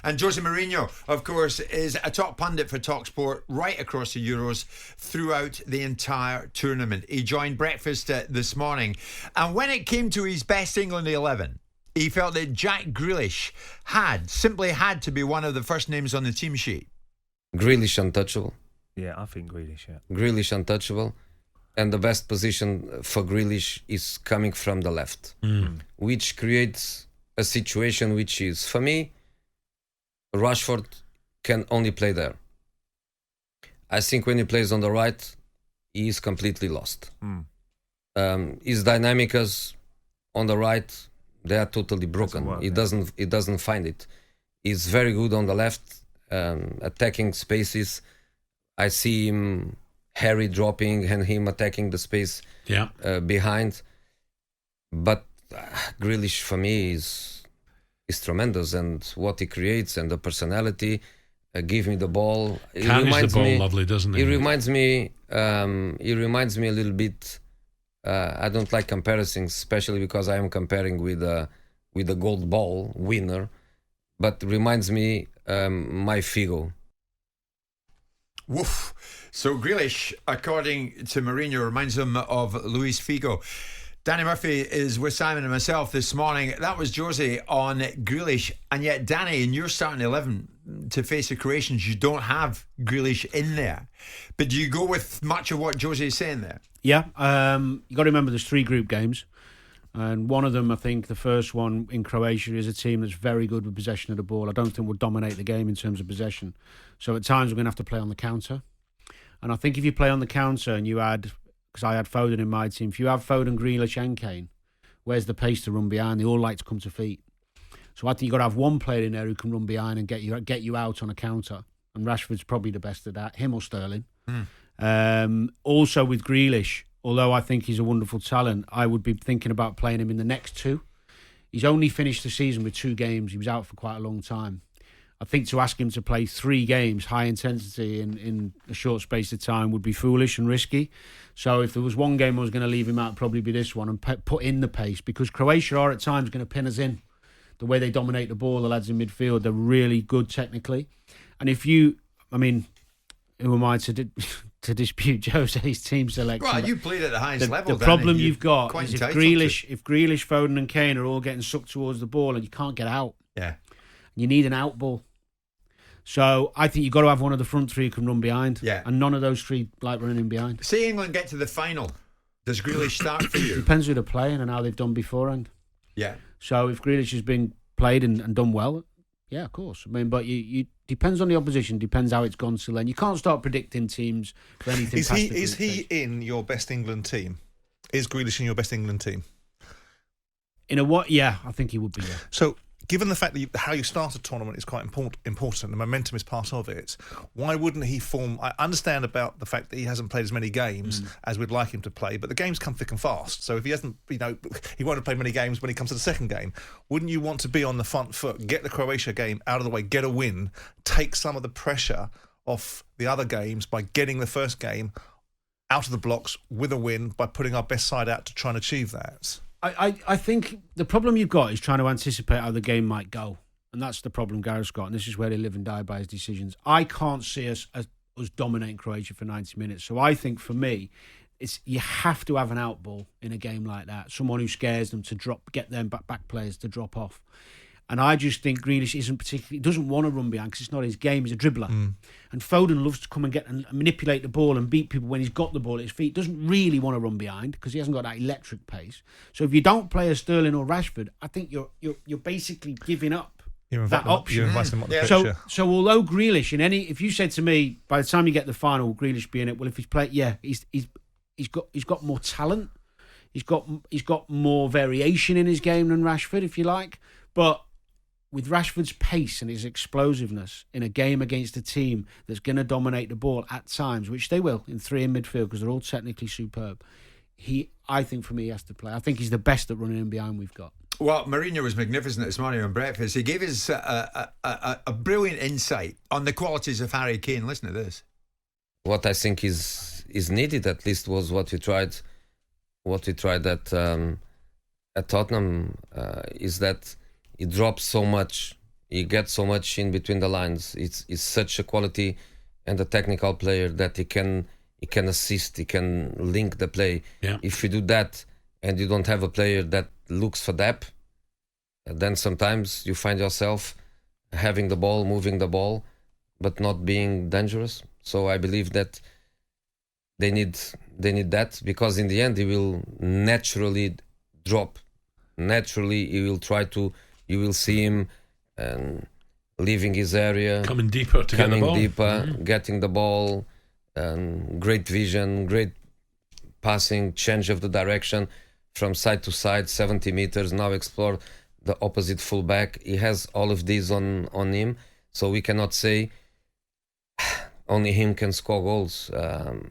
And Jose Mourinho, of course, is a top pundit for talkSPORT right across the Euros throughout the entire tournament. He joined breakfast this morning. And when it came to his best England 11, he felt that Jack Grealish simply had to be one of the first names on the team sheet. Grealish untouchable. Yeah, I think Grealish, yeah. Grealish untouchable. And the best position for Grealish is coming from the left, which creates a situation which is, for me, Rashford can only play there. I think when he plays on the right, he is completely lost. His dynamicas on the right, they are totally broken. He doesn't find it. He's very good on the left, attacking spaces. I see him Harry dropping and him attacking the space behind. But Grealish for me is tremendous, and what he creates and the personality. Give me the ball. Carries the ball lovely, doesn't he? He reminds me a little bit. I don't like comparisons, especially because I am comparing with a gold ball winner, but reminds me my Figo. Woof. So Grealish, according to Mourinho, reminds him of Luis Figo. Danny Murphy is with Simon and myself this morning. That was Jose on Grealish. And yet, Danny, in your starting 11 to face the Croatians, you don't have Grealish in there. But do you go with much of what Jose is saying there? Yeah. You got to remember there's 3 group games. And one of them, I think, the first one in Croatia, is a team that's very good with possession of the ball. I don't think we'll dominate the game in terms of possession. So at times we're going to have to play on the counter. And I think if you play on the counter and you add... because I had Foden in my team. If you have Foden, Grealish and Kane, where's the pace to run behind? They all like to come to feet. So I think you've got to have one player in there who can run behind and get you out on a counter. And Rashford's probably the best at that, him or Sterling. Also with Grealish, although I think he's a wonderful talent, I would be thinking about playing him in the next 2. He's only finished the season with 2 games. He was out for quite a long time. I think to ask him to play 3 games, high intensity in a short space of time would be foolish and risky. So if there was one game I was going to leave him out, it'd probably be this one, and put in the pace, because Croatia are at times going to pin us in. The way they dominate the ball, the lads in midfield, they're really good technically. And who am I to dispute Jose's team selection? Well, you played at the highest level. The problem you've got is if Grealish, Foden and Kane are all getting sucked towards the ball and you can't get out. Yeah. You need an out ball. So I think you've got to have one of the front 3 who can run behind. Yeah. And none of those 3 like running in behind. Say England get to the final. Does Grealish start for you? Depends who they're playing and how they've done beforehand. Yeah. So if Grealish has been played and done well, yeah, of course. I mean, but you depends on the opposition, depends how it's gone till then. You can't start predicting teams for anything. Is he in your best England team? Is Grealish in your best England team? In a what? Yeah, I think he would be. Yeah. So, given the fact that how you start a tournament is quite important, the momentum is part of it, why wouldn't he form... I understand about the fact that he hasn't played as many games as we'd like him to play, but the games come thick and fast. So if he hasn't, he won't have played many games when he comes to the second game. Wouldn't you want to be on the front foot, get the Croatia game out of the way, get a win, take some of the pressure off the other games by getting the first game out of the blocks with a win, by putting our best side out to try and achieve that? I think the problem you've got is trying to anticipate how the game might go. And that's the problem Gareth's got. And this is where they live and die by his decisions. I can't see us dominating Croatia for 90 minutes. So I think for me, you have to have an out ball in a game like that. Someone who scares them to get them back players to drop off. And I just think Grealish doesn't want to run behind because it's not his game. He's a dribbler. And Foden loves to come and get and manipulate the ball and beat people when he's got the ball at his feet. Doesn't really want to run behind because he hasn't got that electric pace. So if you don't play a Sterling or Rashford, I think you're basically giving up that option. So although Grealish if you said to me by the time you get the final, will Grealish be in it? Well, if he's played, he's got more talent. He's got more variation in his game than Rashford, if you like, but with Rashford's pace and his explosiveness in a game against a team that's going to dominate the ball at times, which they will in 3 in midfield because they're all technically superb, I think for me he has to play. I think he's the best at running in behind we've got. Well, Mourinho was magnificent this morning on breakfast. He gave us a brilliant insight on the qualities of Harry Kane. Listen to this. What I think is needed, at least, was what we tried at Tottenham, is that he drops so much He gets so much in between the lines. It's such a quality and a technical player that he can assist, he can link the play. Yeah. If you do that and you don't have a player that looks for depth, then sometimes you find yourself having the ball, moving the ball, but not being dangerous. So I believe that they need that, because in the end he will naturally drop. Naturally he will try to, you will see him leaving his area, coming deeper to get the ball. Getting the ball, great vision, great passing, change of the direction from side to side, 70 meters, now explore the opposite fullback. He has all of these on him, so we cannot say only him can score goals.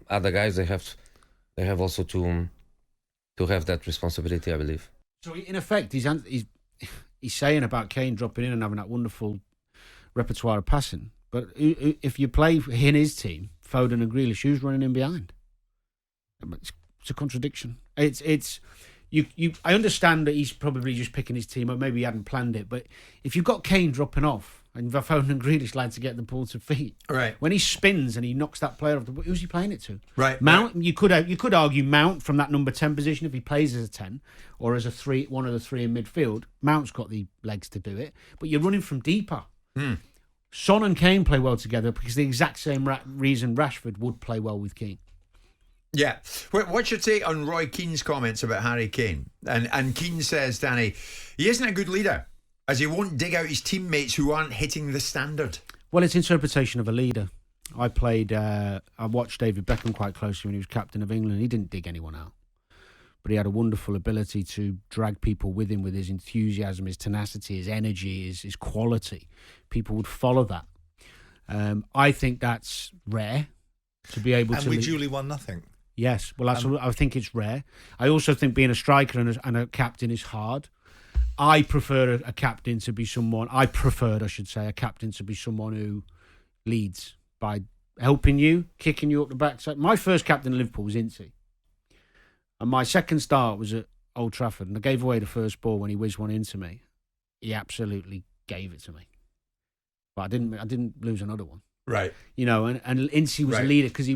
Other guys, they have also to have that responsibility, I believe. So in effect, he's saying about Kane dropping in and having that wonderful repertoire of passing. But if you play in his team, Foden and Grealish, who's running in behind? It's a contradiction. I understand that he's probably just picking his team up. Maybe he hadn't planned it. But if you've got Kane dropping off and Foden and Grealish like to get the ball to feet, right? When he spins and he knocks that player off, who's he playing it to? Right. Mount. You could argue Mount from that number 10 position if he plays as a 10 or as one of the three in midfield. Mount's got the legs to do it, but you're running from deeper. Son and Kane play well together because the exact same reason Rashford would play well with Kane. Yeah. What's your take on Roy Keane's comments about Harry Kane? And Keane says, Danny, he isn't a good leader, as he won't dig out his teammates who aren't hitting the standard. Well, it's interpretation of a leader. I watched David Beckham quite closely when he was captain of England. He didn't dig anyone out, but he had a wonderful ability to drag people with him with his enthusiasm, his tenacity, his energy, his quality. People would follow that. I think that's rare to be able to. And we duly won nothing. Yes, well, I think it's rare. I also think being a striker and a captain is hard. I prefer a captain to be someone. I preferred, I should say, a captain to be someone who leads by helping you, kicking you up the backside. My first captain at Liverpool was Ince, and my second start was at Old Trafford, and I gave away the first ball when he whizzed one into me. He absolutely gave it to me, but I didn't lose another one. Right. You know, and Ince was a leader because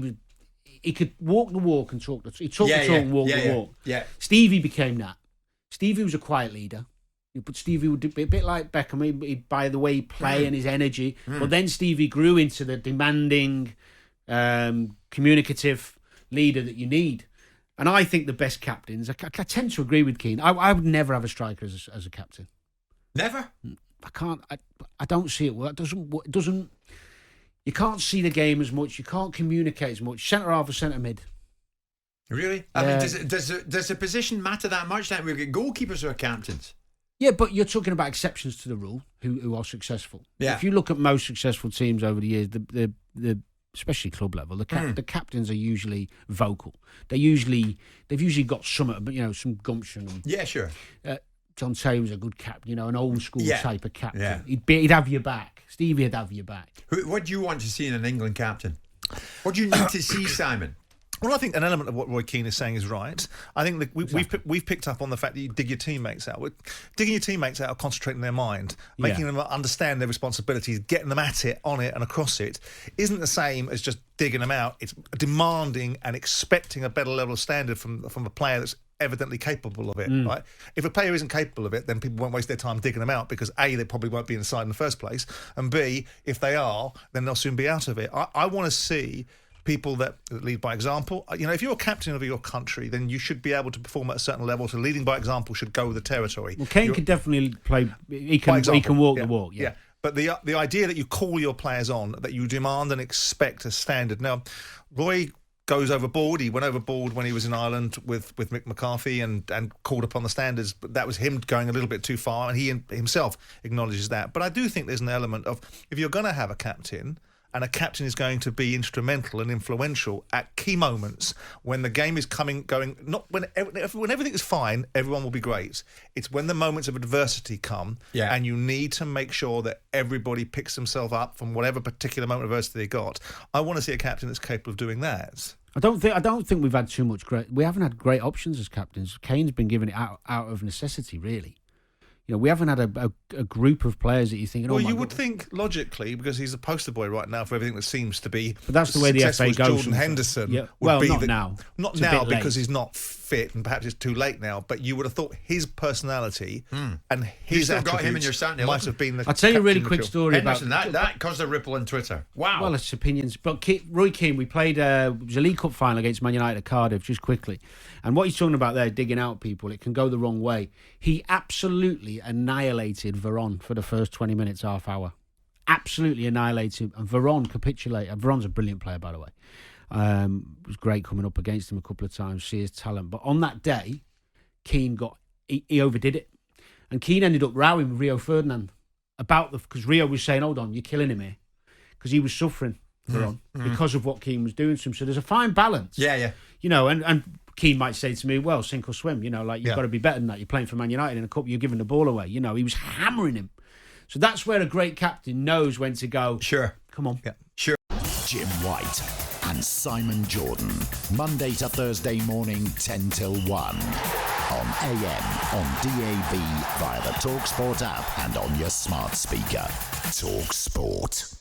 he could walk the walk and talk the talk. He talked the talk and walk the walk. Yeah. Stevie became that. Stevie was a quiet leader. But Stevie would be a bit like Beckham, by the way he play and his energy. But then Stevie grew into the demanding, communicative leader that you need. And I think the best captains, I tend to agree with Keane. I would never have a striker as a captain. Never? I can't. I don't see it work. It doesn't. You can't see the game as much. You can't communicate as much. Centre half or centre mid. Really? I mean, does the position matter that much? That we've got goalkeepers who are captains. Yeah, but you're talking about exceptions to the rule who are successful. Yeah. If you look at most successful teams over the years, the especially club level, the captains are usually vocal. They've usually got some gumption. And, yeah, sure. John Terry was a good captain, an old school type of captain. Yeah. He'd have your back. Stevie would have your back. What do you want to see in an England captain? What do you need to see, Simon? Well, I think an element of what Roy Keane is saying is right. I think that we've picked up on the fact that you dig your teammates out. Digging your teammates out, concentrating their mind, making them understand their responsibilities, getting them at it, on it and across it, isn't the same as just digging them out. It's demanding and expecting a better level of standard from a player that's evidently capable of it, right? If a player isn't capable of it, then people won't waste their time digging them out because A, they probably won't be inside in the first place, and B, if they are, then they'll soon be out of it. I want to see people that lead by example. If you're a captain of your country, then you should be able to perform at a certain level. So leading by example should go with the territory. Well, Kane could definitely play. He can walk the walk. Yeah. But the idea that you call your players on, that you demand and expect a standard. Now, Roy goes overboard. He went overboard when he was in Ireland with Mick McCarthy and called upon the standards. But that was him going a little bit too far, and he himself acknowledges that. But I do think there's an element of, if you're going to have a captain, and a captain is going to be instrumental and influential at key moments when the game is going, not when everything is fine, everyone will be great. It's when the moments of adversity come, and you need to make sure that everybody picks themselves up from whatever particular moment of adversity they got. I want to see a captain that's capable of doing that. I don't think we've had too much we haven't had great options as captains. Kane's been given it out of necessity, really. You know, we haven't had a group of players that you're thinking. Well, oh my you God. would think logically, because he's the poster boy right now for everything that seems to be. But that's the way the FA successful as goes. Jordan Henderson. Yeah. Would Well, be not now. Not It's a now bit because late. he's not fit, and perhaps it's too late now. But you would have thought his personality and his You still got him in your attributes starting might 11. have been the. I'll tell you a really captain quick of the story about Henderson, that caused a ripple on Twitter. Wow. Well, it's opinions. But Roy Keane, we played it was a League Cup final against Man United at Cardiff, just quickly. And what he's talking about there, digging out people, it can go the wrong way. He absolutely annihilated Veron for the first 20 minutes, half hour. Absolutely annihilated him. And Veron capitulated. And Veron's a brilliant player, by the way. It was great coming up against him a couple of times, see his talent. But on that day, Keane he overdid it. And Keane ended up rowing with Rio Ferdinand about because Rio was saying, hold on, you're killing him here. Because he was suffering, Veron, because of what Keane was doing to him. So there's a fine balance. Yeah. You know, and Keane might say to me, well, sink or swim, you know, like you've got to be better than that. You're playing for Man United in a cup, you're giving the ball away. You know, he was hammering him. So that's where a great captain knows when to go. Sure. Come on. Yeah. Sure. Jim White and Simon Jordan. Monday to Thursday morning, 10 till 1. On AM, on DAB, via the talkSPORT app and on your smart speaker. talkSPORT.